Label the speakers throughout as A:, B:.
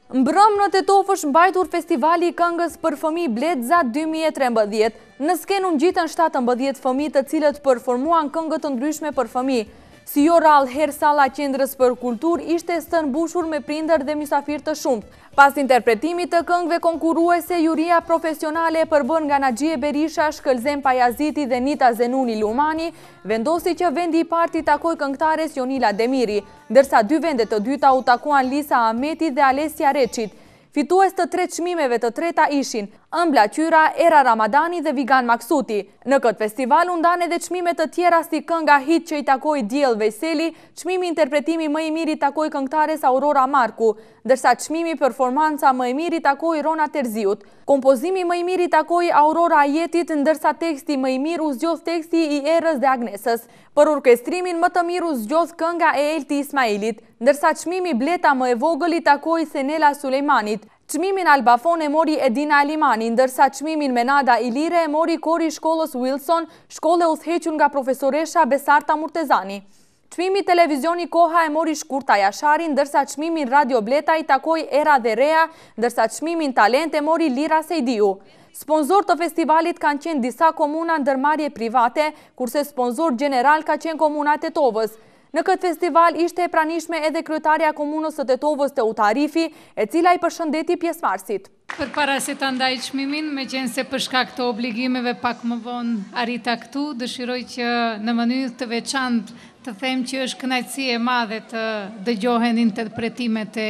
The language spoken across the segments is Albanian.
A: Mbrëm në Tetov është mbajtur festivali i këngës për fëmijë Bledza 2013. Në skenë ngjitën 17 fëmijë të cilët performuan këngë të ndryshme për fëmijë. Si oral herë salla qendrës për kultur ishte së mbushur me prindër dhe mysafir të shumt. Pas interpretimit të këngëve konkurruese, juria profesionale e përbën nga Naxhie Berisha, Shkëlzem Pajaziti dhe Nita Zenuni Lumani, vendosi që vendi i parë i takoj këngëtares Jonila Demiri, ndërsa dy vendet të dyta u takuan Lisa Ahmeti dhe Alesia Reçit. Fitues të 3 çmimeve të treta ishin Ëmbla Qyra, Era Ramadani dhe Vigan Maksuti. Në këtë festival u ndan edhe çmime të tjera si kënga hit që i takoi Diell Vejseli, çmimi interpretimi më i mirë i takoi këngëtares Aurora Marku, ndërsa çmimi performanca më i mirë i takoi Rona Terziut. Kompozimi më i mirë i takoi Aurora Ajetit, ndërsa teksti më i mirë u zgjodh teksti i Erës dhe Agnesës. Për orkestrimin më të mirë u zgjodh kënga e Elti Ismailit, ndërsa çmimi Bleta më e vogël i takoi Senela Sulejmanit. Çmimin Albafon e mori Edina Alimani, ndërsa çmimin Menada Ilire e mori kori shkollës Wilson, shkolle udhëhequr nga profesoresha Besarta Murtezani. Çmimi Televizioni Koha e mori Shkurta Jashari, ndërsa çmimin Radio Bleta i takoi Era dhe Rea, ndërsa çmimin Talent e mori Lira Sejdiu. Sponsor të festivalit kanë qenë disa komuna ndërmarrje private, kurse sponsor general ka qenë komuna e Tetovës. Në këtë festival ishte e pranishme edhe kryetarja komunës së Tetovës Teuta Arifi, e cila i përshëndeti pjesëmarrësit.
B: Përpara se ta ndaj çmimin, meqense për shkak të obligimeve pak më vonë arrita këtu, dëshiroj që në mënyrë të veçantë të them që është kënaqësi e madhe të dëgjohen interpretimet e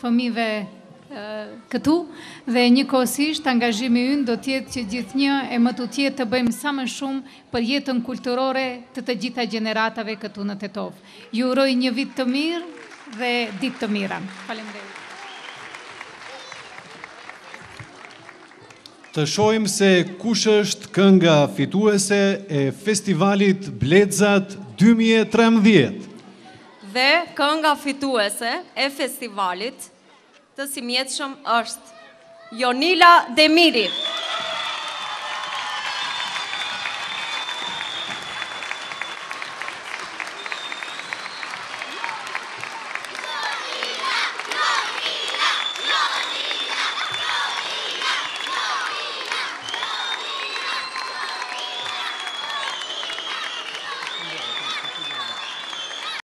B: fëmijëve këtu dhe njëkohësisht angazhimi ynë do të jetë që gjithnjë e më tutje të bëjmë sa më shumë për jetën kulturore të gjitha gjeneratave këtu në Tetov. Ju uroj një vit të mirë dhe ditë të mira. Faleminderit.
C: Të shohim se kush është kënga fituese e festivalit Bledzat 2013.
D: Dhe kënga fituese e festivalit të simjetshëm është Jonila Demiri.